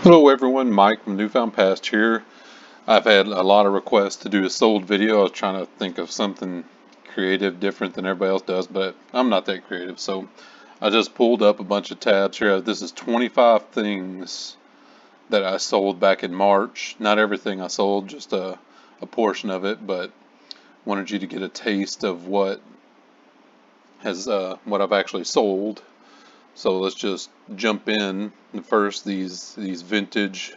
Hello everyone, Mike from Newfound Past here. I've had a lot of requests to do a sold video. I was trying to think of something creative, different than everybody else does, but I'm not that creative. So I just pulled up a bunch of tabs here. This is 25 things that I sold back in March. Not everything I sold, just a portion of it, but wanted you to get a taste of what I've actually sold. So let's just jump in. First, these vintage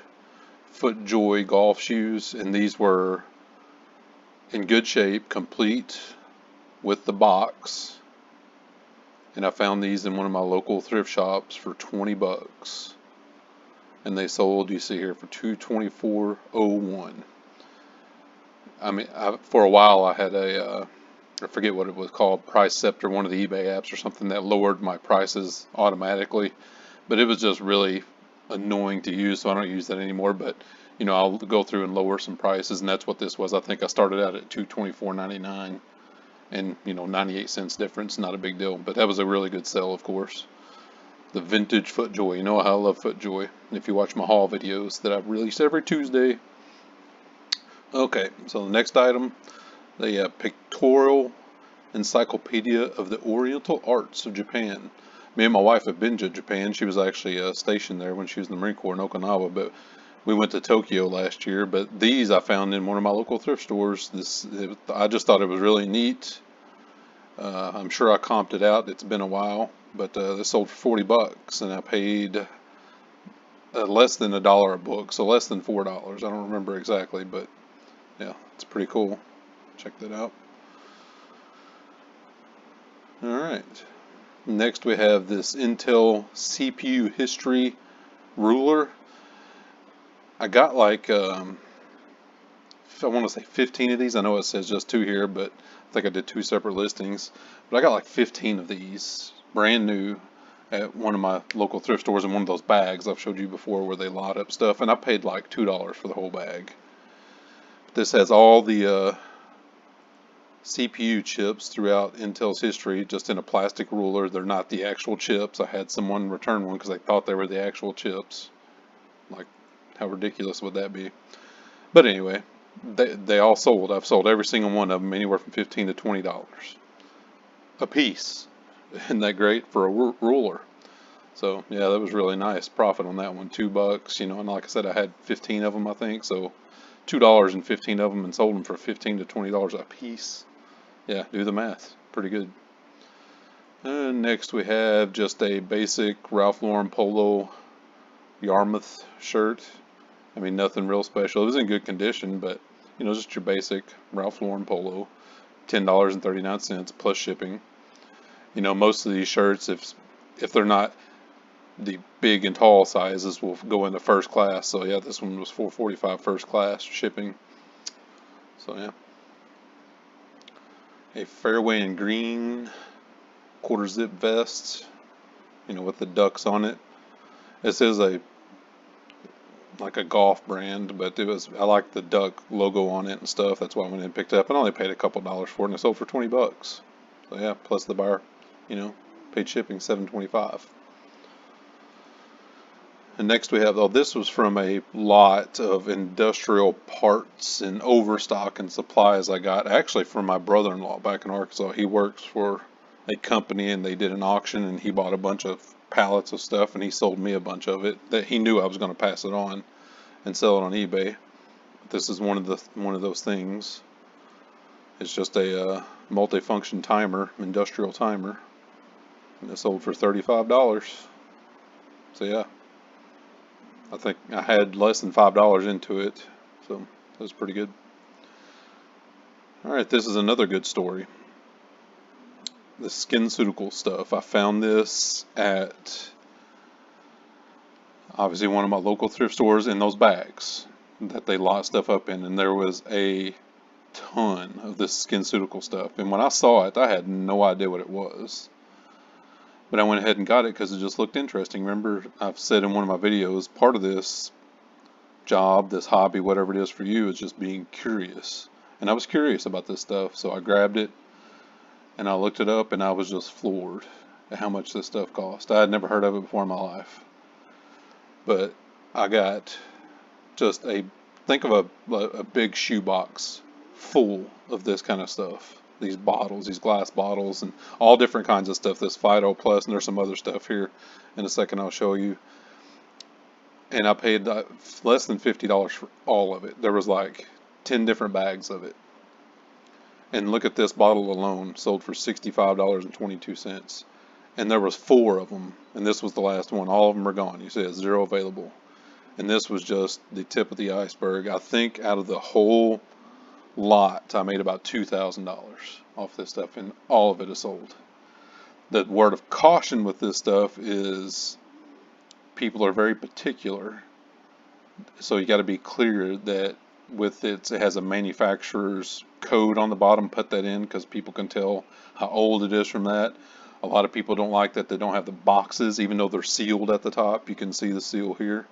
FootJoy golf shoes, and these were in good shape, complete with the box. And I found these in one of my local thrift shops for 20 bucks. And they sold, you see here, for $224.01. I mean, for a while I had I forget what it was called, Price Scepter, one of the eBay apps or something that lowered my prices automatically. But it was just really annoying to use, so I don't use that anymore. But I'll go through and lower some prices, and that's what this was. I think I started out at $224.99, and 98 cents difference, not a big deal. But that was a really good sell, of course. The vintage FootJoy. You know how I love FootJoy. If you watch my haul videos that I release every Tuesday. Okay, so the next item, the pictorial encyclopedia of the Oriental Arts of Japan. Me and my wife have been to Japan. She was actually stationed there when she was in the Marine Corps in Okinawa, but we went to Tokyo last year. But these I found in one of my local thrift stores. I just thought it was really neat. I'm sure I comped it out. It's been a while, but they sold for 40 bucks, and I paid less than $1 a book, so less than $4. I don't remember exactly, but yeah, it's pretty cool. Check that out. All right. Next we have this Intel CPU history ruler. I got like, I want to say 15 of these. I know it says just 2 here, but I think I did 2 separate listings. But I got like 15 of these, brand new, at one of my local thrift stores in one of those bags I've showed you before where they lot up stuff. And I paid like $2 for the whole bag. This has all the CPU chips throughout Intel's history, just in a plastic ruler. They're not the actual chips. I had someone return one because they thought they were the actual chips. Like, how ridiculous would that be? But anyway, they all sold. I've sold every single one of them, anywhere from $15 to $20 a piece. Isn't that great for a ruler? So yeah, that was really nice profit on that one. 2 bucks, and like I said, I had 15 of them, I think. So $2 and 15 of them, and sold them for $15 to $20 a piece. Yeah, do the math. Pretty good. And next we have just a basic Ralph Lauren Polo Yarmouth shirt. I mean, nothing real special. It was in good condition, but just your basic Ralph Lauren Polo. $10.39 plus shipping. Most of these shirts, if they're not the big and tall sizes, will go into first class. So yeah, this one was $4.45 first class shipping. So yeah. A fairway in green quarter zip vest, with the ducks on it. This is like a golf brand, but I like the duck logo on it and stuff. That's why I went in and picked it up. I only paid a couple dollars for it, and it sold for 20 bucks. So yeah, plus the buyer, paid shipping $7.25. And next we have, this was from a lot of industrial parts and overstock and supplies I got, actually from my brother-in-law back in Arkansas. He works for a company, and they did an auction, and he bought a bunch of pallets of stuff, and he sold me a bunch of it that he knew I was going to pass it on and sell it on eBay. This is one of those things. It's just a multi-function timer, industrial timer, and it sold for $35. So yeah. I think I had less than $5 into it, so that was pretty good. Alright, this is another good story. The SkinCeutical stuff. I found this at, obviously, one of my local thrift stores in those bags that they lot stuff up in, and there was a ton of this SkinCeutical stuff. And when I saw it, I had no idea what it was. But I went ahead and got it because it just looked interesting. Remember, I've said in one of my videos, part of this job, this hobby, whatever it is for you, is just being curious. And I was curious about this stuff, so I grabbed it and I looked it up, and I was just floored at how much this stuff cost. I had never heard of it before in my life. But I got just think of a big shoebox full of this kind of stuff. These bottles, these glass bottles, and all different kinds of stuff. This Fido Plus, and there's some other stuff here. In a second, I'll show you. And I paid less than $50 for all of it. There was like 10 different bags of it. And look at this bottle alone, sold for $65.22. And there was 4 of them, and this was the last one. All of them are gone. You see it's 0 available. And this was just the tip of the iceberg. I think out of the whole lot, I made about $2,000 off this stuff, and all of it is sold. The word of caution with this stuff is people are very particular. So you got to be clear that with it has a manufacturer's code on the bottom. Put that in because people can tell how old it is from that. A lot of people don't like that they don't have the boxes, even though they're sealed at the top. You can see the seal here.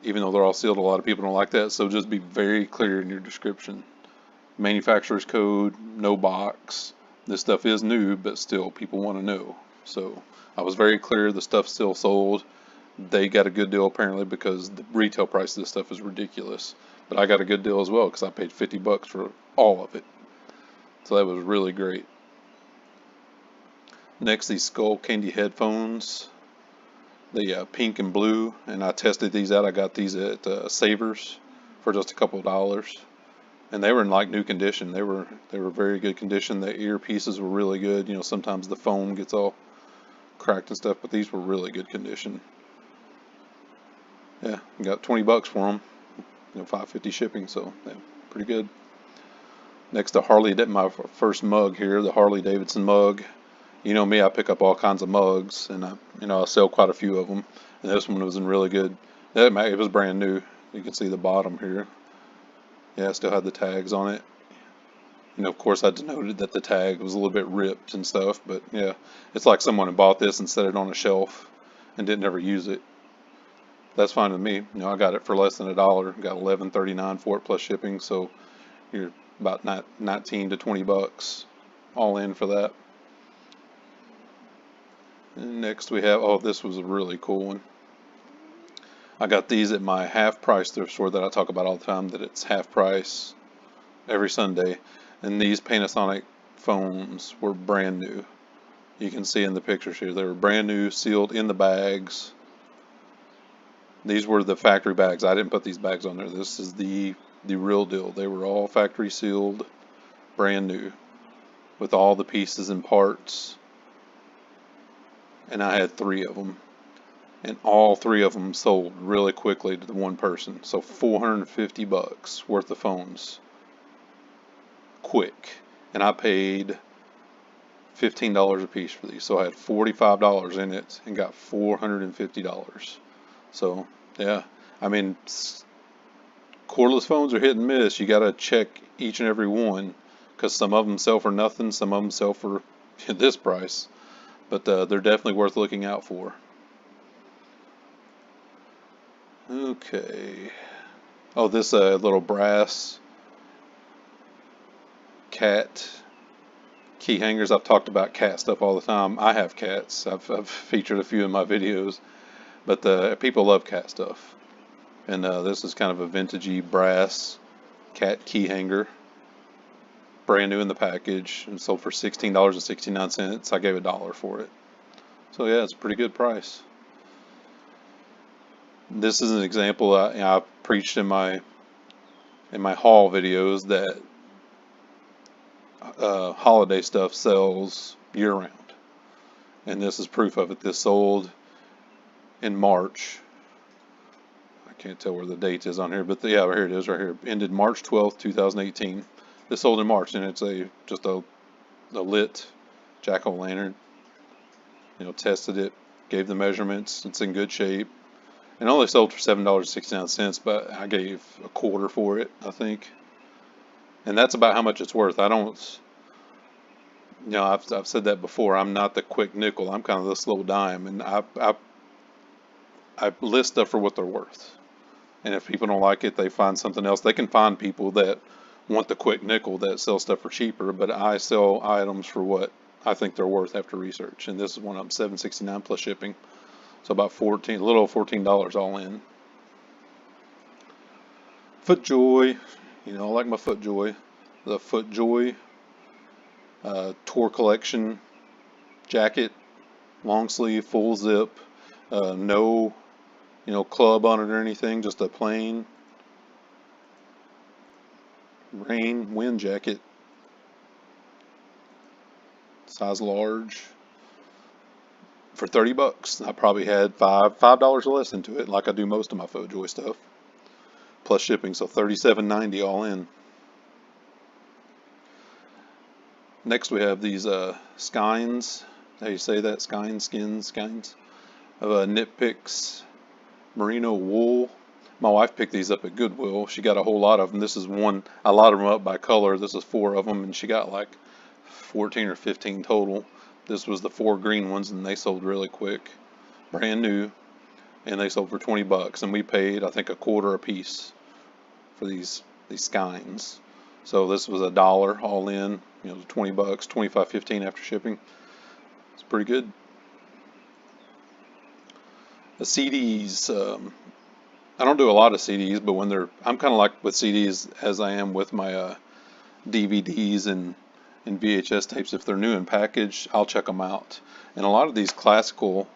Even though they're all sealed, a lot of people don't like that. So just be very clear in your description. Manufacturer's code, no box. This stuff is new, but still people want to know. So I was very clear. The stuff's still sold. They got a good deal apparently because the retail price of this stuff is ridiculous. But I got a good deal as well because I paid $50 for all of it. So that was really great. Next, these Skull Candy headphones. The pink and blue, and I tested these out. I got these at Savers for just a couple of dollars, and they were in like new condition. They were very good condition. The earpieces were really good. You know, sometimes the foam gets all cracked and stuff, but these were really good condition. Yeah, I got $20 for them. You know, $5.50 shipping, so yeah, pretty good. Next, the Harley, my first mug here, the Harley Davidson mug. You know me, I pick up all kinds of mugs, and I sell quite a few of them. And this one was in really good. It was brand new. You can see the bottom here. Yeah, I still had the tags on it. You know, of course, I denoted that the tag was a little bit ripped and stuff, but yeah, it's like someone had bought this and set it on a shelf and didn't ever use it. That's fine with me. You know, I got it for less than $1. Got $11.39 for it plus shipping, so you're about 19 to $20 all in for that. And next we have, oh, this was a really cool one. I got these at my half price thrift store that I talk about all the time, that it's half price every Sunday. And these Panasonic phones were brand new. You can see in the pictures here, they were brand new, sealed in the bags. These were the factory bags. I didn't put these bags on there. This is the real deal. They were all factory sealed, brand new, with all the pieces and parts. And I had 3 of them, and all 3 of them sold really quickly to the one person. So $450 worth of phones, quick. And I paid $15 a piece for these, so I had $45 in it and got $450. So yeah, I mean, cordless phones are hit and miss. You got to check each and every one, because some of them sell for nothing, some of them sell for this price. But they're definitely worth looking out for. Okay. Oh, this little brass cat key hangers. I've talked about cat stuff all the time. I have cats. I've featured a few in my videos. But people love cat stuff. And this is kind of a vintagey brass cat key hanger. Brand new in the package, and sold for $16.69. I gave $1 for it. So yeah, it's a pretty good price. This is an example I preached in my haul videos that holiday stuff sells year-round, and this is proof of it. This sold in March. I can't tell where the date is on here, but yeah, here it is, right here. Ended March 12th, 2018. This sold in March, and it's just a lit jack-o'-lantern. You know, tested it, gave the measurements. It's in good shape, and only sold for $7.69. But I gave $0.25 for it, I think, and that's about how much it's worth. I don't, you know, I've said that before. I'm not the quick nickel. I'm kind of the slow dime, and I list stuff for what they're worth. And if people don't like it, they find something else. They can find people that want the quick nickel that sell stuff for cheaper, but I sell items for what I think they're worth after research. And this is one of them, $7.69 plus shipping. So about a little over $14 all in. FootJoy, you know, I like my FootJoy. The FootJoy Tour Collection jacket, long sleeve, full zip, no, you know, club on it or anything, just a plain wind jacket, size large, for 30 bucks. I probably had $5 less into it, like I do most of my FootJoy stuff, plus shipping, so $37.90 all in. Next we have these skeins. How you say that? Skeins of Knit Picks merino wool. My wife picked these up at Goodwill. She got a whole lot of them. This is one. I lotted them up by color. This is 4 of them, and she got like 14 or 15 total. This was the 4 green ones, and they sold really quick, brand new, and they sold for 20 bucks. And we paid, I think, $1.25 a piece for these skeins. So this was $1 all in. You know, 20 bucks, 25.15 after shipping. It's pretty good. The CDs. I don't do a lot of CDs, but when I'm kind of like with CDs as I am with my DVDs and VHS tapes. If they're new in package, I'll check them out. And a lot of these classical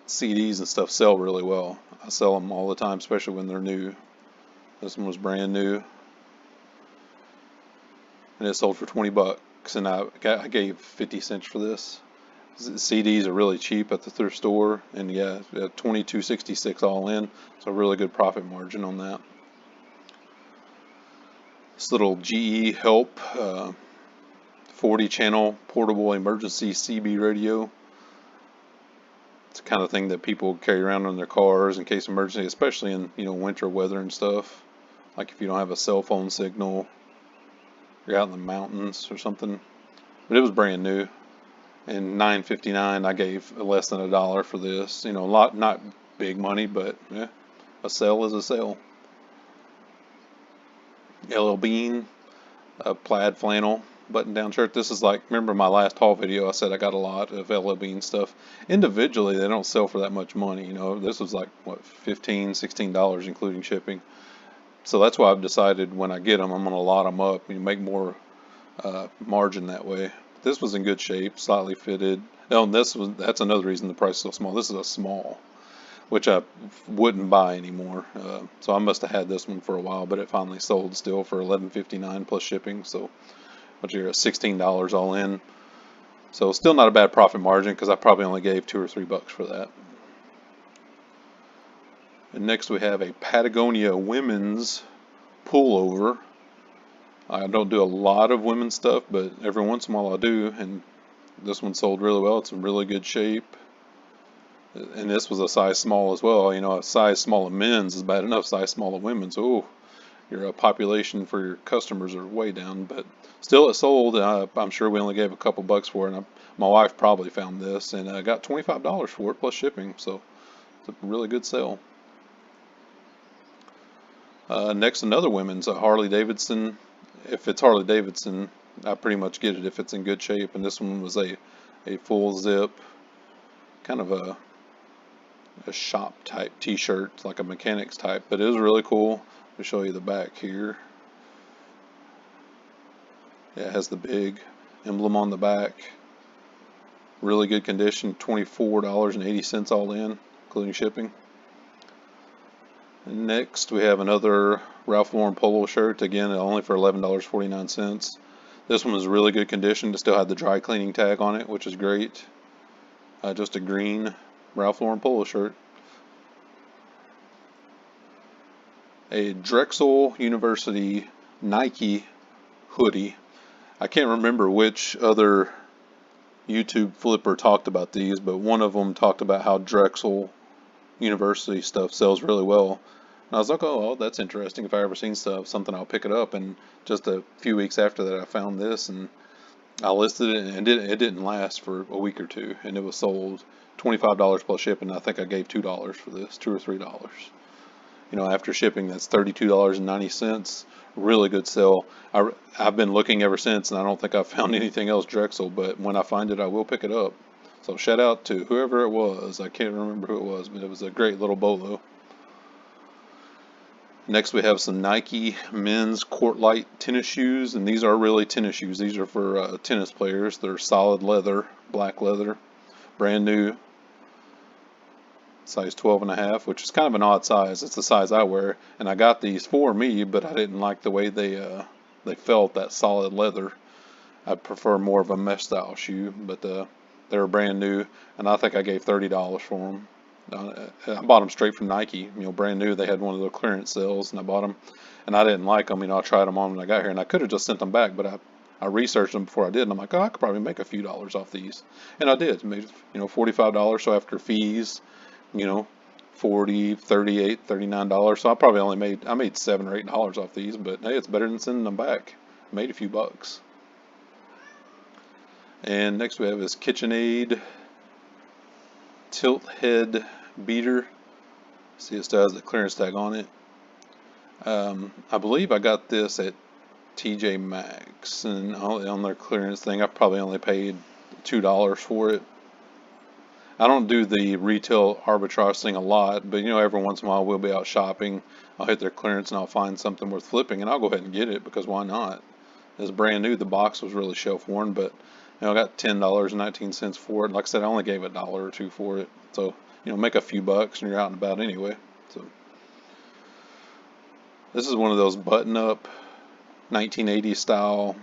CDs and stuff sell really well. I sell them all the time, especially when they're new. This one was brand new, and it sold for 20 bucks, and I gave 50 cents for this. CDs are really cheap at the thrift store, and yeah, $22.66 all in, so a really good profit margin on that. This little GE Help 40-channel portable emergency CB radio. It's the kind of thing that people carry around in their cars in case of emergency, especially in, you know, winter weather and stuff. Like if you don't have a cell phone signal, you're out in the mountains or something. But it was brand new. And $9.59, I gave less than $1 for this. You know, not big money, but yeah, a sale is a sale. LL Bean, a plaid flannel button-down shirt. This is like, remember my last haul video, I said I got a lot of LL Bean stuff. Individually, they don't sell for that much money. You know, this was like, what, $15, $16 including shipping. So that's why I've decided when I get them, I'm going to lot them up and make more margin that way. This was in good shape, slightly fitted. Oh, and that's another reason the price is so small. This is a small, which I wouldn't buy anymore. So I must have had this one for a while, but it finally sold still for $11.59 plus shipping. So, but you're at $16 all in. So still not a bad profit margin because I probably only gave $2 or $3 for that. And next we have a Patagonia women's pullover. I don't do a lot of women's stuff, but every once in a while I do, and this one sold really well. It's in really good shape. And this was a size small as well. You know, a size small of men's is bad enough, size small of women's. Oh, your population for your customers are way down, but still it sold. I'm sure we only gave a couple bucks for it. And my wife probably found this, and I got $25 for it plus shipping, so it's a really good sale. Next, another women's, Harley Davidson. If it's Harley Davidson, I pretty much get it if it's in good shape. And this one was a full zip, kind of a shop type t-shirt, like a mechanics type, but it was really cool. I'll show you the back here. Yeah, it has the big emblem on the back. Really good condition, $24.80 all in, including shipping. And next we have another Ralph Lauren polo shirt, again only for $11.49. This one was really good condition. It still had the dry cleaning tag on it, which is great. Just a green Ralph Lauren polo shirt. A Drexel University Nike hoodie. I can't remember which other YouTube flipper talked about these, but one of them talked about how Drexel University stuff sells really well. And I was like, oh, well, that's interesting. If I ever seen something, I'll pick it up. And just a few weeks after that, I found this, and I listed it, and it didn't last for a week or two, and it was sold $25 plus shipping. I think I gave $2 for this, $2 or $3. You know, after shipping, that's $32.90. Really good sale. I've been looking ever since, and I don't think I've found anything else Drexel, but when I find it, I will pick it up. So shout out to whoever it was. I can't remember who it was, but it was a great little bolo. Next we have some Nike men's Court Light tennis shoes, and these are really tennis shoes. These are for tennis players. They're solid leather, black leather, brand new, size 12.5, which is kind of an odd size. It's the size I wear, and I got these for me, but I didn't like the way they felt, that solid leather. I prefer more of a mesh style shoe, but they were brand new, and I think I gave $30 for them. I bought them straight from Nike, brand new. They had one of their clearance sales, and I bought them, and I didn't like them. I tried them on when I got here, and I could have just sent them back, but I researched them before I did, and I'm like, oh, I could probably make a few dollars off these, and I did. Made $45. So after fees, $40, $38, $39. So I made $7 or $8 off these, but hey, it's better than sending them back. I made a few bucks. And next we have this KitchenAid tilt head beater. See, it still has the clearance tag on it. I believe I got this at TJ Maxx, and on their clearance thing, I probably only paid $2 for it. I don't do the retail arbitrage thing a lot, but every once in a while we'll be out shopping. I'll hit their clearance and I'll find something worth flipping, and I'll go ahead and get it, because why not? It's brand new. The box was really shelf worn, but I got $10.19 for it. Like I said, I only gave $1 or $2 for it. So, make a few bucks and you're out and about anyway. So, this is one of those button-up 1980 style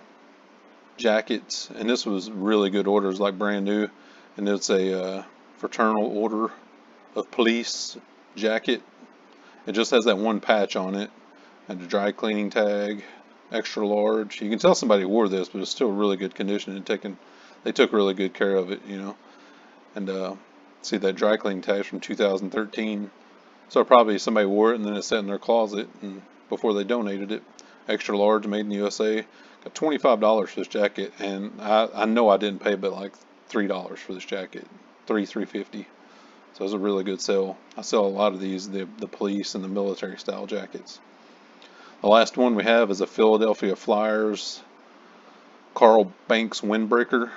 jackets, and this was really good orders, like brand new. And it's a fraternal order of police jacket. It just has that one patch on it, and a dry cleaning tag, extra large. You can tell somebody wore this, but it's still really good condition, and they took really good care of it, And see, that dry cleaning tag from 2013. So probably somebody wore it and then it sat in their closet and before they donated it. Extra large, made in the USA. Got $25 for this jacket, and I know I didn't pay but like $3 for this jacket. $3.50. So it was a really good sale. I sell a lot of these, the police and the military style jackets. The last one we have is a Philadelphia Flyers Carl Banks windbreaker,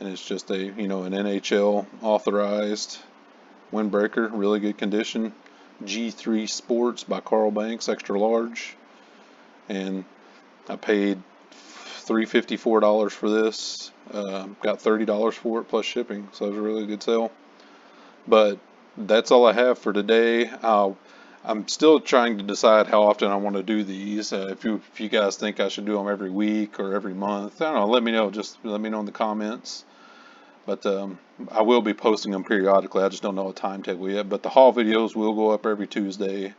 and it's just an NHL authorized windbreaker, really good condition. G3 Sports by Carl Banks, extra large, and I paid $354 for this. Got $30 for it plus shipping, so it was a really good sale. But that's all I have for today. I'm still trying to decide how often I want to do these. If you guys think I should do them every week or every month, I don't know. Let me know. Just let me know in the comments. But I will be posting them periodically. I just don't know a timetable yet. But the haul videos will go up every Tuesday.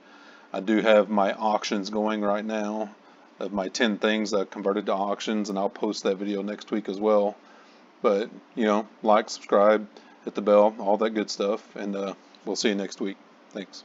I do have my auctions going right now of my 10 things I converted to auctions, and I'll post that video next week as well. But like, subscribe, hit the bell, all that good stuff, and we'll see you next week. Thanks.